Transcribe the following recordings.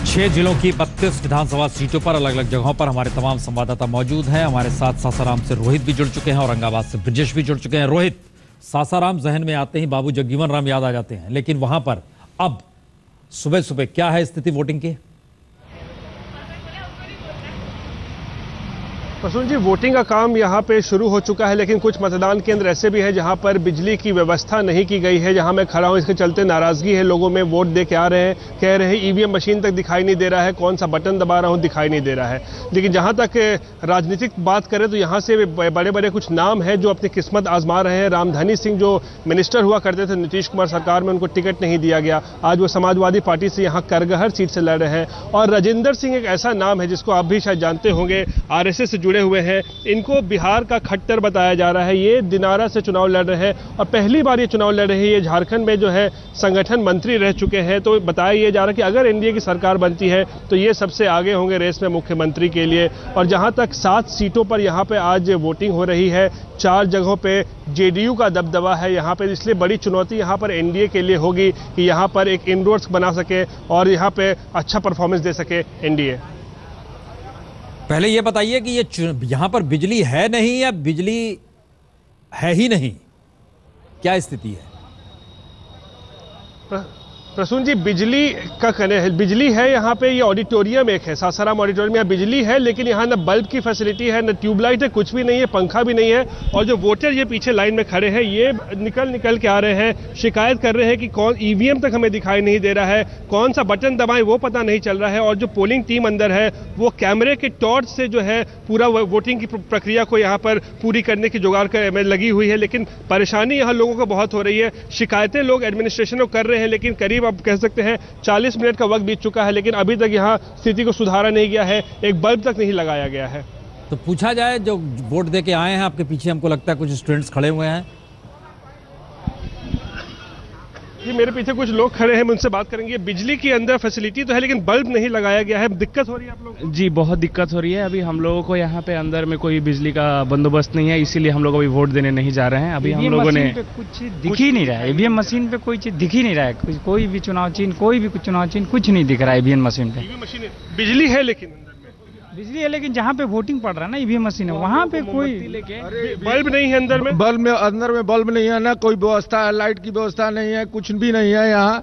6 जिलों की 32 विधानसभा सीटों पर अलग अलग जगहों पर हमारे तमाम संवाददाता मौजूद हैं। हमारे साथ सासाराम से रोहित भी जुड़ चुके हैं, औरंगाबाद से ब्रजेश भी जुड़ चुके हैं। रोहित, सासाराम जहन में आते ही बाबू जगजीवन राम याद आ जाते हैं, लेकिन वहां पर अब सुबह सुबह क्या है स्थिति वोटिंग की? प्रसून जी, वोटिंग का काम यहाँ पे शुरू हो चुका है, लेकिन कुछ मतदान केंद्र ऐसे भी हैं जहाँ पर बिजली की व्यवस्था नहीं की गई है। जहाँ मैं खड़ा हूँ इसके चलते नाराजगी है लोगों में। वोट दे के आ रहे हैं, कह रहे हैं ईवीएम मशीन तक दिखाई नहीं दे रहा है, कौन सा बटन दबा रहा हूँ दिखाई नहीं दे रहा है। लेकिन जहाँ तक राजनीतिक बात करें तो यहाँ से बड़े बड़े कुछ नाम हैं जो अपनी किस्मत आजमा रहे हैं। रामधनी सिंह जो मिनिस्टर हुआ करते थे नीतीश कुमार सरकार में, उनको टिकट नहीं दिया गया, आज वो समाजवादी पार्टी से यहाँ करगहर सीट से लड़ रहे हैं। और राजेंद्र सिंह एक ऐसा नाम है जिसको आप भी शायद जानते होंगे, आरएसएस से जुड़े हुए हैं। इनको बिहार का खट्टर बताया जा रहा है। ये दिनारा से चुनाव लड़ रहे हैं और पहली बार ये चुनाव लड़ रहे हैं। ये झारखंड में जो है संगठन मंत्री रह चुके हैं। तो बताया ये जा रहा है कि अगर एनडीए की सरकार बनती है तो ये सबसे आगे होंगे रेस में मुख्यमंत्री के लिए। और जहां तक 7 सीटों पर यहाँ पे आज वोटिंग हो रही है, 4 जगहों पे जेडीयू का दबदबा है यहाँ पे, इसलिए बड़ी चुनौती यहाँ पर एनडीए के लिए होगी कि यहाँ पर एक इनरोड्स बना सके और यहाँ पे अच्छा परफॉर्मेंस दे सके एनडीए। पहले ये बताइए कि ये यहां पर बिजली है नहीं या बिजली है ही नहीं, क्या स्थिति है? प्रसून जी, बिजली का बिजली है यहाँ पे। ये ऑडिटोरियम एक है, सासाराम ऑडिटोरियम, यहाँ बिजली है, लेकिन यहाँ न बल्ब की फैसिलिटी है, न ट्यूबलाइट है, कुछ भी नहीं है, पंखा भी नहीं है। और जो वोटर ये पीछे लाइन में खड़े हैं, ये निकल के आ रहे हैं, शिकायत कर रहे हैं कि कौन ईवीएम तक हमें दिखाई नहीं दे रहा है, कौन सा बटन दबाएं वो पता नहीं चल रहा है। और जो पोलिंग टीम अंदर है वो कैमरे के टॉर्च से जो है पूरा वोटिंग की प्रक्रिया को यहाँ पर पूरी करने की जुगाड़ में लगी हुई है। लेकिन परेशानी यहाँ लोगों को बहुत हो रही है। शिकायतें लोग एडमिनिस्ट्रेशन को कर रहे हैं, लेकिन करीब अब कह सकते हैं 40 मिनट का वक्त बीत चुका है, लेकिन अभी तक यहाँ स्थिति को सुधारा नहीं गया है, एक बल्ब तक नहीं लगाया गया है। तो पूछा जाए, जो वोट दे के आए हैं आपके पीछे, हमको लगता है कुछ स्टूडेंट्स खड़े हुए हैं। जी, मेरे पीछे कुछ लोग खड़े हैं, उनसे बात करेंगे। बिजली की अंदर फैसिलिटी तो है लेकिन बल्ब नहीं लगाया गया है, दिक्कत हो रही है आप लोग? जी, बहुत दिक्कत हो रही है। अभी हम लोगों को यहाँ पे अंदर में कोई बिजली का बंदोबस्त नहीं है, इसीलिए हम लोग अभी वोट देने नहीं जा रहे हैं। अभी हम लोगों ने कुछ दिख ही नहीं रहा है, ईवीएम मशीन पे कोई चीज दिख ही नहीं रहा है। कोई भी चुनाव चिन्ह, कोई भी चुनाव चिन्ह कुछ नहीं दिख रहा है ईवीएम मशीन पे। बिजली है लेकिन बिजली है, लेकिन जहाँ पे वोटिंग पड़ रहा है ना ईवीएम मशीन है, वहाँ पे कोई बल्ब नहीं है अंदर में। अंदर में बल्ब नहीं है, ना कोई व्यवस्था है, लाइट की व्यवस्था नहीं है, कुछ भी नहीं है यहाँ।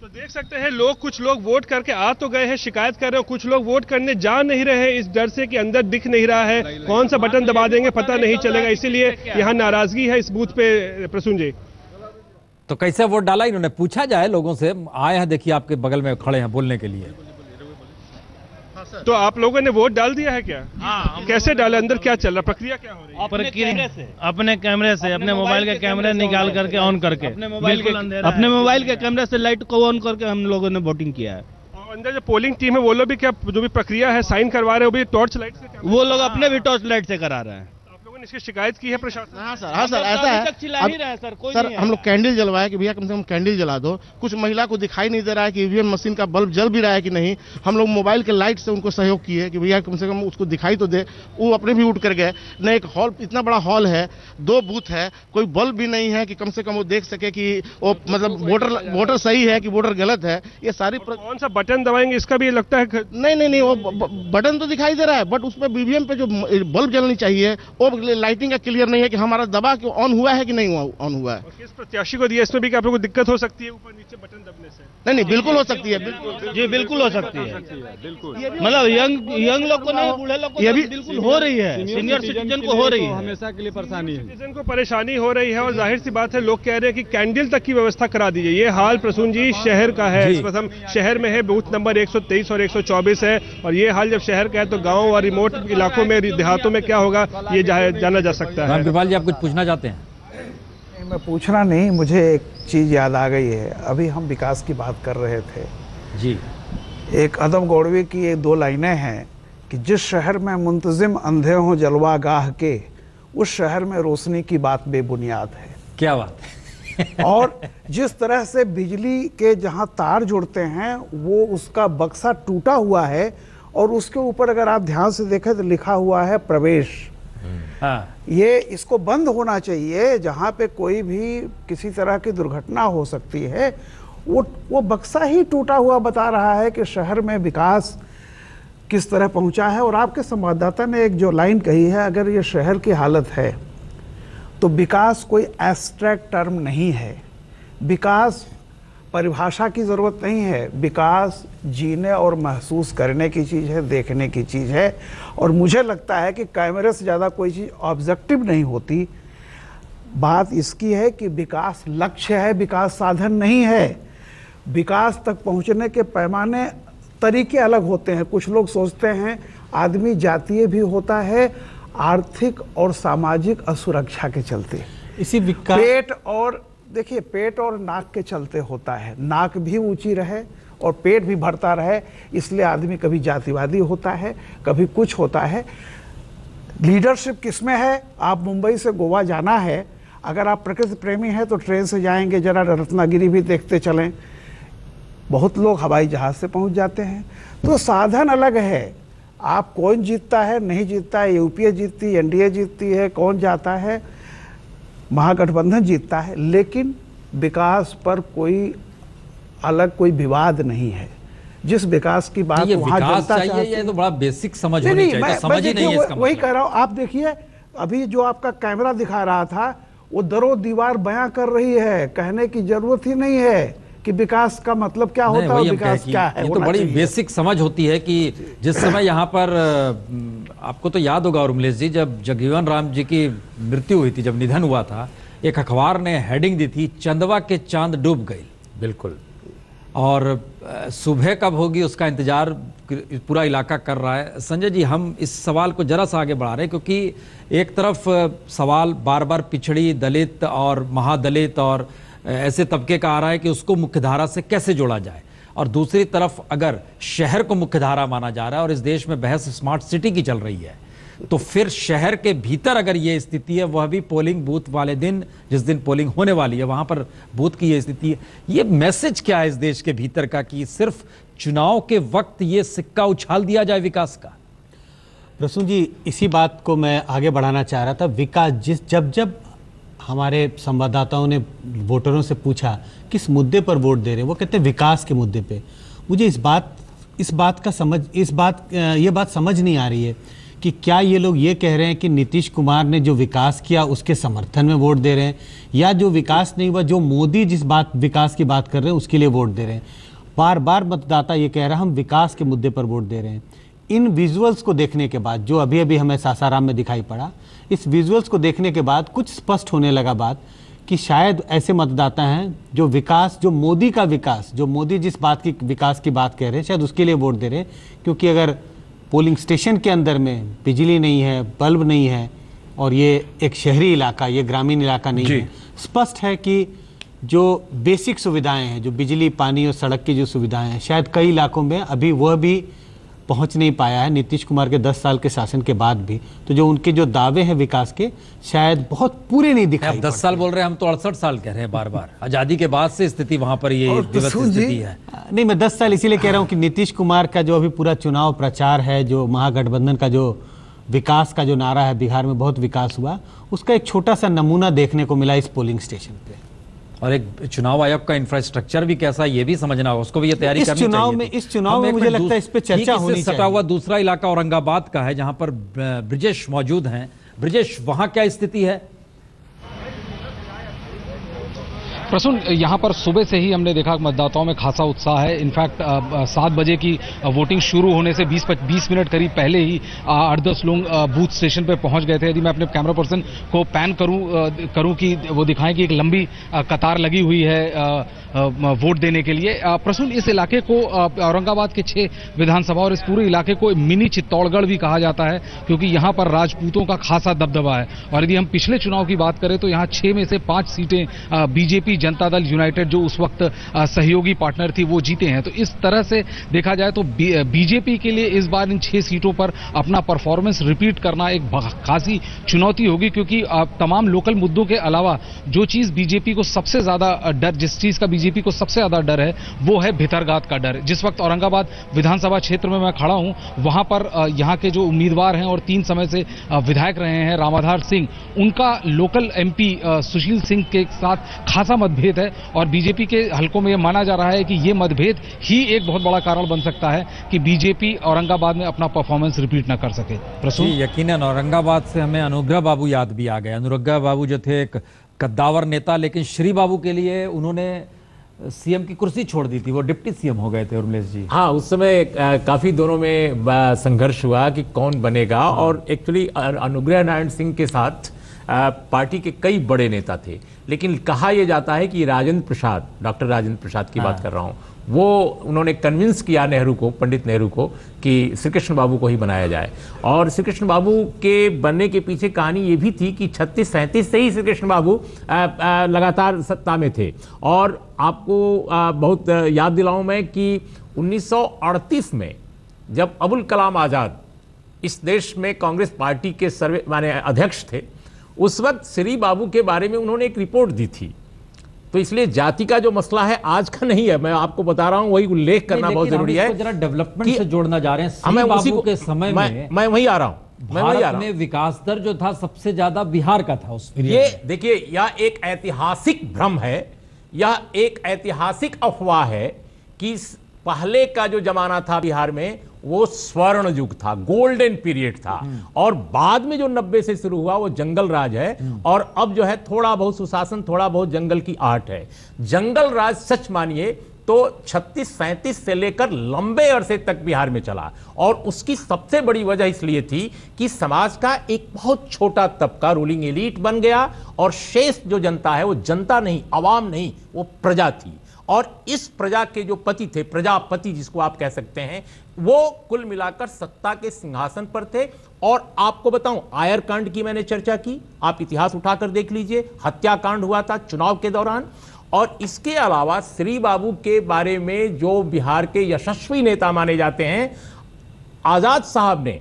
तो देख सकते हैं लोग, कुछ लोग वोट करके आ तो गए हैं, शिकायत कर रहे हैं, कुछ लोग वोट करने जा नहीं रहे हैं इस डर से कि अंदर दिख नहीं रहा है, कौन सा बटन दबा देंगे पता नहीं चलेगा, इसीलिए यहाँ नाराजगी है इस बूथ पे। प्रसून जी, तो कैसे वोट डाला इन्होंने? पूछा जाए लोगों से। आए हैं, देखिए आपके बगल में खड़े हैं बोलने के लिए। तो आप लोगों ने वोट डाल दिया है क्या? हाँ। कैसे डाला, अंदर क्या चल रहा, प्रक्रिया क्या हो रही है? अपने कैमरे से अपने मोबाइल के कैमरे निकाल करके ऑन करके अपने मोबाइल के कैमरे से लाइट को ऑन करके हम लोगों ने वोटिंग किया है। और अंदर जो पोलिंग टीम है वो लोग भी क्या, जो भी प्रक्रिया है साइन करवा रहे हैं, वो भी टॉर्च लाइट से? वो लोग अपने भी टॉर्च लाइट से करा रहे हैं। इसकी शिकायत की है प्रशासन? हाँ सर, ऐसा है सर, हम लोग कैंडल जलवाए कि भैया कम से कम कैंडल जला दो। कुछ महिला को दिखाई नहीं दे रहा है कि ईवीएम मशीन का बल्ब जल भी रहा है कि नहीं। हम लोग मोबाइल के लाइट से उनको सहयोग किए कि भैया कम से कम उसको दिखाई तो दे। वो अपने भी उठ कर गए। न एक हॉल, इतना बड़ा हॉल है, 2 बूथ है, कोई बल्ब भी नहीं है कि कम से कम वो देख सके कि वो मतलब वोटर सही है कि वोटर गलत है। ये सारी कौन सा बटन दबाएंगे इसका भी लगता है? नहीं, वो बटन तो दिखाई दे रहा है, बट उसमें ईवीएम पे जो बल्ब जलनी चाहिए वो लाइटिंग का क्लियर नहीं है कि हमारा दबा के ऑन हुआ है कि नहीं ऑन हुआ है। किस प्रत्याशी को दिया, इसमें भी आप लोगों को दिक्कत हो सकती है ऊपर नीचे बटन दबने से? नहीं, बिल्कुल हो सकती है, बिल्कुल जी, बिल्कुल हो सकती है, बिल्कुल। मतलब यंग लोग को नहीं, बूढ़े लोग को ये भी बिल्कुल हो रही है, सीनियर सिटीजन को हो रही है, हमेशा के लिए परेशानी है, सिटीजन को परेशानी हो रही है। और जाहिर सी बात है, लोग कह रहे हैं कि कैंडल तक की व्यवस्था करा दीजिए। ये हाल प्रसून जी शहर का है, इस वक्त हम शहर में है, बूथ नंबर 123 और 124 है। और ये हाल जब शहर का है तो गाँव और रिमोट इलाकों में, देहातों में क्या होगा ये जाना जा सकता है। रामकृपाल जी, आप कुछ पूछना चाहते हैं? मैं पूछना नहीं, मुझे एक चीज़ याद आ गई है। अभी हम विकास की बात कर रहे थे जी। एक अदम गौड़वी की 2 लाइनें हैं कि जिस शहर में मुंतजिम अंधे हों जलवा गाह के, उस शहर में रोशनी की बात बेबुनियाद है। क्या बात है। और जिस तरह से बिजली के जहां तार जुड़ते हैं वो उसका बक्सा टूटा हुआ है और उसके ऊपर अगर आप ध्यान से देखें तो लिखा हुआ है प्रवेश। हाँ। ये इसको बंद होना चाहिए। जहाँ पे कोई भी किसी तरह की दुर्घटना हो सकती है वो बक्सा ही टूटा हुआ बता रहा है कि शहर में विकास किस तरह पहुंचा है। और आपके संवाददाता ने एक जो लाइन कही है, अगर ये शहर की हालत है तो विकास कोई एब्स्ट्रैक्ट टर्म नहीं है, विकास परिभाषा की ज़रूरत नहीं है, विकास जीने और महसूस करने की चीज़ है, देखने की चीज़ है। और मुझे लगता है कि कैमरे से ज़्यादा कोई चीज़ ऑब्जेक्टिव नहीं होती। बात इसकी है कि विकास लक्ष्य है, विकास साधन नहीं है। विकास तक पहुंचने के पैमाने तरीके अलग होते हैं। कुछ लोग सोचते हैं आदमी जातीय भी होता है आर्थिक और सामाजिक असुरक्षा के चलते, इसी विकास पेट और देखिए पेट और नाक के चलते होता है। नाक भी ऊंची रहे और पेट भी भरता रहे, इसलिए आदमी कभी जातिवादी होता है, कभी कुछ होता है। लीडरशिप किसमें है? आप मुंबई से गोवा जाना है, अगर आप प्रकृति प्रेमी हैं तो ट्रेन से जाएंगे, जरा रत्नागिरी भी देखते चलें। बहुत लोग हवाई जहाज से पहुंच जाते हैं। तो साधन अलग है। आप कौन जीतता है नहीं जीतता है, यूपीए जीतती, एनडीए जीतती है, कौन जाता है, महागठबंधन जीतता है, लेकिन विकास पर कोई अलग कोई विवाद नहीं है। जिस विकास की बात वहां जनता चाहती है, ये तो बड़ा बेसिक समझ होनी चाहिए, तो समझ ही नहीं है इसका वही मतलब। कह रहा हूं। आप देखिए अभी जो आपका कैमरा दिखा रहा था वो दरो दीवार बयां कर रही है, कहने की जरूरत ही नहीं है कि विकास का मतलब क्या होता है, विकास क्या है। ये तो बड़ी बेसिक समझ होती है कि जिस समय यहाँ पर आपको तो याद होगा उर्मिलेश जी, जब जगजीवन राम जी की मृत्यु हुई थी, जब निधन हुआ था, एक अखबार ने हेडिंग दी थी, चंदवा के चांद डूब गई। बिल्कुल। और सुबह कब होगी उसका इंतजार पूरा इलाका कर रहा है। संजय जी, हम इस सवाल को जरा सा आगे बढ़ा रहे हैं, क्योंकि एक तरफ सवाल बार बार पिछड़ी, दलित और महादलित और ऐसे तबके का आ रहा है कि उसको मुख्यधारा से कैसे जोड़ा जाए, और दूसरी तरफ अगर शहर को मुख्यधारा माना जा रहा है और इस देश में बहस स्मार्ट सिटी की चल रही है, तो फिर शहर के भीतर अगर ये स्थिति है, वह भी पोलिंग बूथ वाले दिन, जिस दिन पोलिंग होने वाली है वहां पर बूथ की ये स्थिति है, ये मैसेज क्या है इस देश के भीतर का कि सिर्फ चुनाव के वक्त ये सिक्का उछाल दिया जाए विकास का? प्रसून जी, इसी बात को मैं आगे बढ़ाना चाह रहा था। विकास जब हमारे संवाददाताओं ने वोटरों से पूछा किस मुद्दे पर वोट दे रहे हैं, वो कहते हैं विकास के मुद्दे पे। मुझे ये बात समझ नहीं आ रही है कि क्या ये लोग ये कह रहे हैं कि नीतीश कुमार ने जो विकास किया उसके समर्थन में वोट दे रहे हैं, या जो विकास नहीं हुआ, जो मोदी जिस विकास की बात कर रहे हैं उसके लिए वोट दे रहे हैं। बार बार मतदाता ये कह रहा है हम विकास के मुद्दे पर वोट दे रहे हैं। इन विजुअल्स को देखने के बाद, जो अभी अभी हमें सासाराम में दिखाई पड़ा, इस विजुअल्स को देखने के बाद कुछ स्पष्ट होने लगा बात कि शायद ऐसे मतदाता हैं जो विकास, जो मोदी का विकास, जो मोदी जिस बात की विकास की बात कह रहे हैं, शायद उसके लिए वोट दे रहे हैं। क्योंकि अगर पोलिंग स्टेशन के अंदर में बिजली नहीं है, बल्ब नहीं है, और ये एक शहरी इलाका, ये ग्रामीण इलाका नहीं है, स्पष्ट है कि जो बेसिक सुविधाएं हैं, जो बिजली, पानी और सड़क की जो सुविधाएं हैं, शायद कई इलाकों में अभी वह भी पहुंच नहीं पाया है नीतीश कुमार के 10 साल के शासन के बाद भी। तो जो उनके जो दावे हैं विकास के, शायद बहुत पूरे नहीं दिखाई। 10 साल बोल रहे हैं, हम तो 68 साल कह रहे हैं बार बार। आजादी के बाद से स्थिति वहां पर ये व्यवस्थित स्थिति है। नहीं, मैं 10 साल इसीलिए कह रहा हूं कि नीतीश कुमार का जो अभी पूरा चुनाव प्रचार है, जो महागठबंधन का जो विकास का जो नारा है, बिहार में बहुत विकास हुआ, उसका एक छोटा सा नमूना देखने को मिला इस पोलिंग स्टेशन पे। और एक चुनाव आयोग का इंफ्रास्ट्रक्चर भी कैसा है ये भी समझना होगा, उसको भी ये तैयारी करनी चाहिए। इस चुनाव में मुझे लगता है इस पे चर्चा होनी चाहिए। सटा हुआ दूसरा इलाका औरंगाबाद का है, जहां पर ब्रिजेश मौजूद हैं। ब्रिजेश, वहां क्या स्थिति है? प्रसून, यहाँ पर सुबह से ही हमने देखा मतदाताओं में खासा उत्साह है। इनफैक्ट 7 बजे की वोटिंग शुरू होने से 20 मिनट करीब पहले ही 8-10 लोग बूथ स्टेशन पर पहुंच गए थे। यदि मैं अपने कैमरा पर्सन को पैन करूं कि वो दिखाएं कि एक लंबी कतार लगी हुई है वोट देने के लिए। प्रसून, इस इलाके को औरंगाबाद के 6 विधानसभा और इस पूरे इलाके को मिनी चित्तौड़गढ़ भी कहा जाता है, क्योंकि यहाँ पर राजपूतों का खासा दबदबा है। और यदि हम पिछले चुनाव की बात करें तो यहाँ 6 में से 5 सीटें बीजेपी जनता दल यूनाइटेड, जो उस वक्त सहयोगी पार्टनर थी, वो जीते हैं। तो इस तरह से देखा जाए तो बीजेपी के लिए इस बार इन 6 सीटों पर अपना परफॉर्मेंस रिपीट करना एक खासी चुनौती होगी, क्योंकि तमाम लोकल मुद्दों के अलावा जो चीज बीजेपी को सबसे ज्यादा डर, जिस चीज का बीजेपी को सबसे ज्यादा डर है, वो है भितरघात का डर। जिस वक्त औरंगाबाद विधानसभा क्षेत्र में मैं खड़ा हूं, वहां पर यहां के जो उम्मीदवार हैं और 3 समय से विधायक रहे हैं रामाधार सिंह, उनका लोकल एमपी सुशील सिंह के साथ खासा मतभेद है और बीजेपी के हलकों में यह माना जा रहा है कि ये मतभेद ही एक बहुत बड़ा कारण बन सकता है कि बीजेपी औरंगाबाद में अपना परफॉर्मेंस रिपीट न कर सके। प्रसून, यकीनन औरंगाबाद से हमें अनुग्रह बाबू याद भी आ गए। अनुग्रह बाबू जो थे एक कद्दावर नेता, लेकिन श्री बाबू के लिए उन्होंने सीएम की कुर्सी छोड़ दी थी, वो डिप्टी सीएम हो गए थे उर्मिलेश जी। हाँ, उस समय काफी दोनों में संघर्ष हुआ कि कौन बनेगा। और एक्चुअली अनुग्रह नारायण सिंह के साथ पार्टी के कई बड़े नेता थे, लेकिन कहा यह जाता है कि राजेंद्र प्रसाद, डॉक्टर राजेंद्र प्रसाद की बात कर रहा हूँ, वो उन्होंने कन्विंस किया नेहरू को, पंडित नेहरू को, कि श्री कृष्ण बाबू को ही बनाया जाए। और श्री कृष्ण बाबू के बनने के पीछे कहानी ये भी थी कि 36-37 से ही श्री कृष्ण बाबू लगातार सत्ता में थे। और आपको बहुत याद दिलाऊं मैं कि 1938 में जब अबुल कलाम आज़ाद इस देश में कांग्रेस पार्टी के अध्यक्ष थे, उस वक्त श्री बाबू के बारे में उन्होंने एक रिपोर्ट दी थी। तो इसलिए जाति का जो मसला है आज का नहीं है, मैं आपको बता रहा हूं, वही उल्लेख करना बहुत जरूरी है। जरा डेवलपमेंट से जोड़ना जा रहे हैं। श्री बाबू के समय में मैं वही आ रहा हूं, भारत में विकास दर जो था सबसे ज्यादा बिहार का था उस पीरियड। ये देखिए, यह एक ऐतिहासिक भ्रम है, यह एक ऐतिहासिक अफवाह है कि पहले का जो जमाना था बिहार में वो स्वर्ण युग था, गोल्डन पीरियड था। और बाद में जो 90 से शुरू हुआ वो जंगल राज है। और अब जो है थोड़ा बहुत सुशासन, थोड़ा बहुत जंगल की आर्ट है। जंगल राज सच मानिए तो 36-37 से लेकर लंबे अरसे तक बिहार में चला। और उसकी सबसे बड़ी वजह इसलिए थी कि समाज का एक बहुत छोटा तबका रूलिंग एलीट बन गया और शेष जो जनता है वो जनता नहीं, आवाम नहीं, वो प्रजा थी। और इस प्रजा के जो पति थे, प्रजापति जिसको आप कह सकते हैं, वो कुल मिलाकर सत्ता के सिंहासन पर थे। और आपको बताऊं, आयर कांड की मैंने चर्चा की, आप इतिहास उठाकर देख लीजिए, हत्याकांड हुआ था चुनाव के दौरान। और इसके अलावा श्री बाबू के बारे में जो बिहार के यशस्वी नेता माने जाते हैं, आजाद साहब ने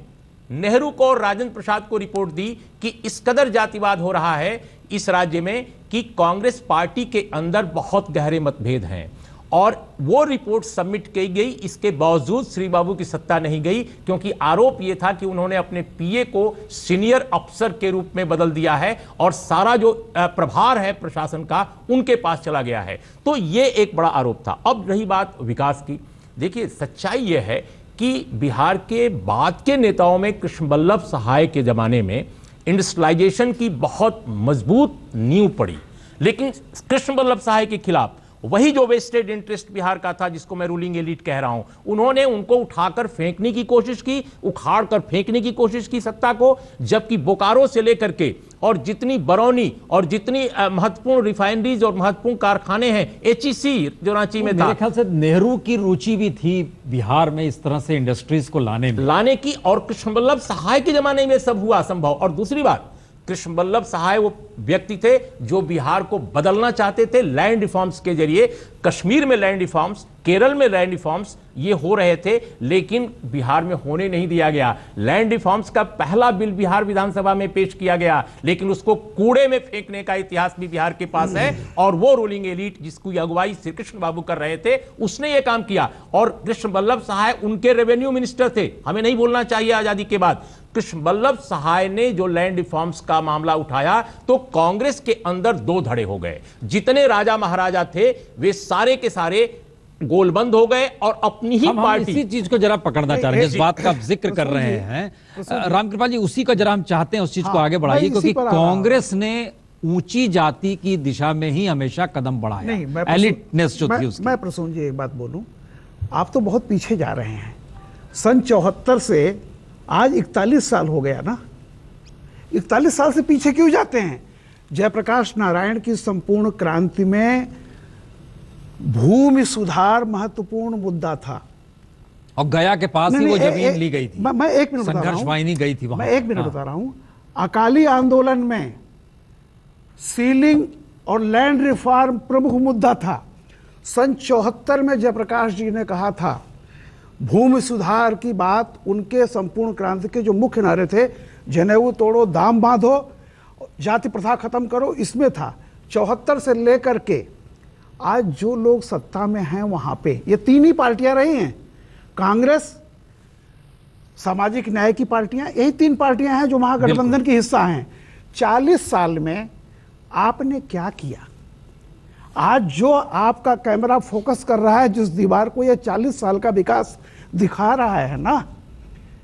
नेहरू को और राजेंद्र प्रसाद को रिपोर्ट दी कि इस कदर जातिवाद हो रहा है इस राज्य में कि कांग्रेस पार्टी के अंदर बहुत गहरे मतभेद हैं। और वो रिपोर्ट सबमिट की गई, इसके बावजूद श्री बाबू की सत्ता नहीं गई, क्योंकि आरोप यह था कि उन्होंने अपने पीए को सीनियर अफसर के रूप में बदल दिया है और सारा जो प्रभार है प्रशासन का उनके पास चला गया है। तो ये एक बड़ा आरोप था। अब रही बात विकास की, देखिए सच्चाई यह है कि बिहार के बाद के नेताओं में कृष्णवल्लभ सहाय के जमाने में इंडस्ट्रियलाइजेशन की बहुत मजबूत नींव पड़ी, लेकिन कृष्णवल्लभ सहाय के खिलाफ वही जो वेस्टेड इंटरेस्ट बिहार का था, जिसको मैं रूलिंग एलीट कह रहा हूं, उन्होंने उनको उठाकर फेंकने की कोशिश की, उखाड़ कर फेंकने की कोशिश की सत्ता को। जबकि बोकारो से लेकर के और जितनी बरौनी और जितनी महत्वपूर्ण रिफाइनरीज और महत्वपूर्ण कारखाने हैं, एचईसी जो रांची में था, मेरे ख्याल से नेहरू की रुचि भी थी बिहार में इस तरह से इंडस्ट्रीज को लाने की। और कृष्णवल्लभ सहाय के जमाने में सब हुआ संभव। और दूसरी बात, कृष्णवल्लभ सहाय वो व्यक्ति थे जो बिहार को बदलना चाहते थे लैंड रिफॉर्म्स के जरिए। कश्मीर में लैंड रिफॉर्म्स, केरल में लैंड रिफॉर्म्स ये हो रहे थे, लेकिन बिहार में होने नहीं दिया गया। लैंड रिफॉर्म्स का पहला बिल बिहार विधानसभा में पेश किया गया, लेकिन उसको कूड़े में फेंकने का इतिहास भी बिहार के पास है। और वो रूलिंग एलीट जिसकी अगुवाई श्री कृष्ण बाबू कर रहे थे, उसने ये काम किया। और कृष्णवल्लभ सहाय उनके रेवेन्यू मिनिस्टर थे, हमें नहीं भूलना चाहिए। आजादी के बाद कृष्णवल्लभ सहाय ने जो लैंड रिफॉर्म्स का मामला उठाया तो कांग्रेस के अंदर दो धड़े हो गए। जितने राजा महाराजा थे वे सारे के सारे गोलबंद हो गए और अपनी ही पार्टी। इसी चीज को जरा पकड़ना चाह रहे हैं, जिस बात का आप जिक्र कर रहे हैं रामकृपाल जी, उसी का जरा हम चाहते हैं उस चीज को आगे बढ़ाइए, क्योंकि कांग्रेस ने ऊंची जाति की दिशा में ही हमेशा कदम बढ़ाया, एलिटनेस जो थी उसकी। मैं प्रसून जी एक बात बोलूं, आप तो बहुत पीछे जा रहे हैं। सन 74 से आज 41 साल हो गया ना, 41 साल से पीछे क्यों जाते हैं? जयप्रकाश नारायण की संपूर्ण क्रांति में भूमि सुधार महत्वपूर्ण मुद्दा था और गया के पास ही वो जमीन ली गई थी। मैं एक मिनट बता रहा हूं, संघर्ष वाहिनी गई थी वहां। मैं एक मिनट बता रहा हूं। अकाली आंदोलन में सीलिंग और लैंड रिफॉर्म प्रमुख मुद्दा था। सन 74 में जयप्रकाश जी ने कहा था, भूमि सुधार की बात उनके संपूर्ण क्रांति के जो मुख्य नारे थे, जनेऊ तोड़ो, दाम बांधो, जाति प्रथा खत्म करो, इसमें था। 74 से लेकर के आज जो लोग सत्ता में हैं वहां पे ये तीन ही पार्टियां रही हैं, कांग्रेस, सामाजिक न्याय की पार्टियां, यही तीन पार्टियां हैं जो महागठबंधन की हिस्सा हैं। 40 साल में आपने क्या किया? आज जो आपका कैमरा फोकस कर रहा है जिस दीवार को, ये 40 साल का विकास दिखा रहा है ना,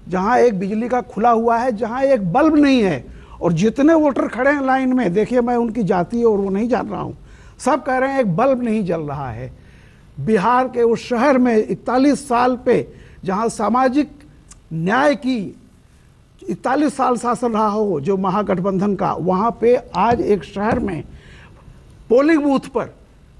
जहां एक बिजली का खुला हुआ है, जहां एक बल्ब नहीं है, और जितने वोटर खड़े हैं लाइन में, देखिए मैं उनकी जाति और वो नहीं जान रहा हूं, सब कह रहे हैं एक बल्ब नहीं जल रहा है। बिहार के उस शहर में 41 साल पे जहां सामाजिक न्याय की 41 साल शासन रहा हो जो महागठबंधन का, वहां पे आज एक शहर में पोलिंग बूथ पर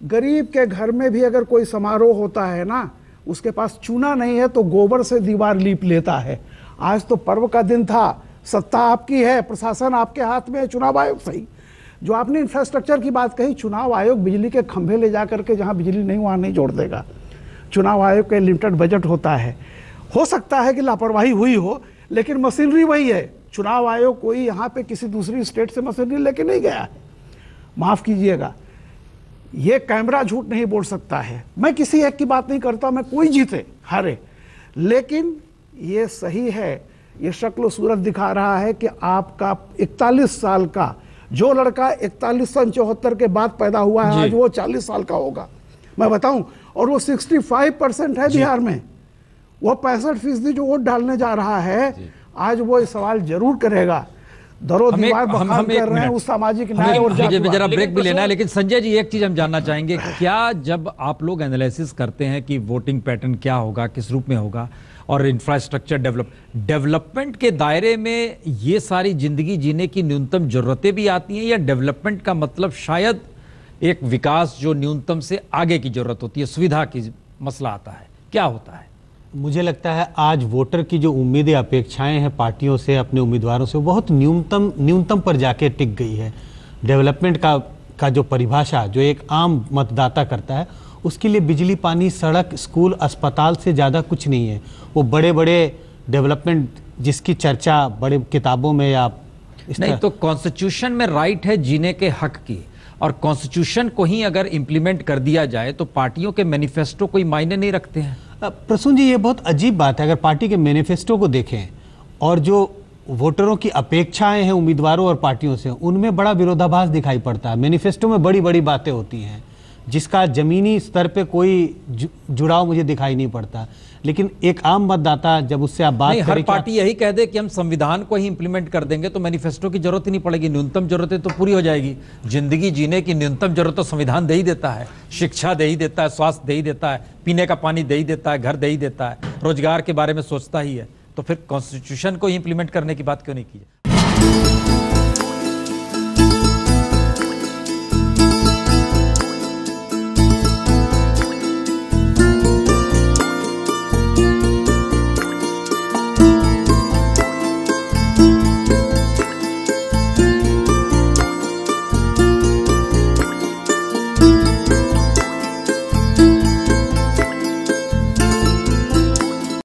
गरीब के घर में भी अगर कोई समारोह होता है ना, उसके पास चूना नहीं है तो गोबर से दीवार लीप लेता है। आज तो पर्व का दिन था, सत्ता आपकी है, प्रशासन आपके हाथ में है, चुनाव आयोग सही। जो आपने इंफ्रास्ट्रक्चर की बात कही, चुनाव आयोग बिजली के खंभे ले जा करके जहां बिजली नहीं वहां नहीं जोड़ देगा। चुनाव आयोग का लिमिटेड बजट होता है, हो सकता है कि लापरवाही हुई हो, लेकिन मशीनरी वही है। चुनाव आयोग कोई यहाँ पे किसी दूसरी स्टेट से मशीनरी लेके नहीं गया है, माफ कीजिएगा। ये कैमरा झूठ नहीं बोल सकता है। मैं किसी एक की बात नहीं करता, मैं कोई जीते हारे, लेकिन ये सही है, ये शक्ल सूरत दिखा रहा है कि आपका 41 साल का जो लड़का 4174 के बाद पैदा हुआ है, आज वो 40 साल का होगा, मैं बताऊं, और वो 65% है बिहार में। वो 65% जो वोट डालने जा रहा है, आज वो इस सवाल जरूर करेगा। दरो दीवार बखान कर रहे हैं उस सामाजिक न्याय और जाति। जरा ब्रेक भी लेना है, लेकिन संजय जी एक चीज हम जानना चाहेंगे, क्या जब आप लोग एनालिसिस करते हैं कि वोटिंग पैटर्न क्या होगा, किस रूप में होगा, और इंफ्रास्ट्रक्चर डेवलपमेंट के दायरे में ये सारी जिंदगी जीने की न्यूनतम जरूरतें भी आती हैं, या डेवलपमेंट का मतलब शायद एक विकास जो न्यूनतम से आगे की जरूरत होती है, सुविधा की मसला आता है, क्या होता है? मुझे लगता है आज वोटर की जो उम्मीदें अपेक्षाएं हैं पार्टियों से, अपने उम्मीदवारों से, बहुत न्यूनतम पर जाके टिक गई है। डेवलपमेंट का जो परिभाषा जो एक आम मतदाता करता है, उसके लिए बिजली, पानी, सड़क, स्कूल, अस्पताल से ज़्यादा कुछ नहीं है। वो बड़े बड़े डेवलपमेंट जिसकी चर्चा बड़े किताबों में या नहीं, तो कॉन्स्टिट्यूशन में राइट है जीने के हक की, और कॉन्स्टिट्यूशन को ही अगर इंप्लीमेंट कर दिया जाए तो पार्टियों के मैनिफेस्टो कोई मायने नहीं रखते हैं। प्रसून जी, ये बहुत अजीब बात है। अगर पार्टी के मैनिफेस्टो को देखें और जो वोटरों की अपेक्षाएं हैं उम्मीदवारों और पार्टियों से, उनमें बड़ा विरोधाभास दिखाई पड़ता है। मैनिफेस्टो में बड़ी बड़ी बातें होती हैं जिसका जमीनी स्तर पे कोई जुड़ाव मुझे दिखाई नहीं पड़ता। लेकिन एक आम मतदाता जब उससे आप बात हर पार्टी यही कह दे कि हम संविधान को ही इंप्लीमेंट कर देंगे तो मैनिफेस्टो की जरूरत ही नहीं पड़ेगी, न्यूनतम जरूरतें तो पूरी हो जाएगी। जिंदगी जीने की न्यूनतम जरूरत तो संविधान दे ही देता है, शिक्षा दे ही देता है, स्वास्थ्य दे ही देता है, पीने का पानी दे ही देता है, घर दे ही देता है, रोजगार के बारे में सोचता ही है। तो फिर कॉन्स्टिट्यूशन को ही इंप्लीमेंट करने की बात क्यों नहीं की?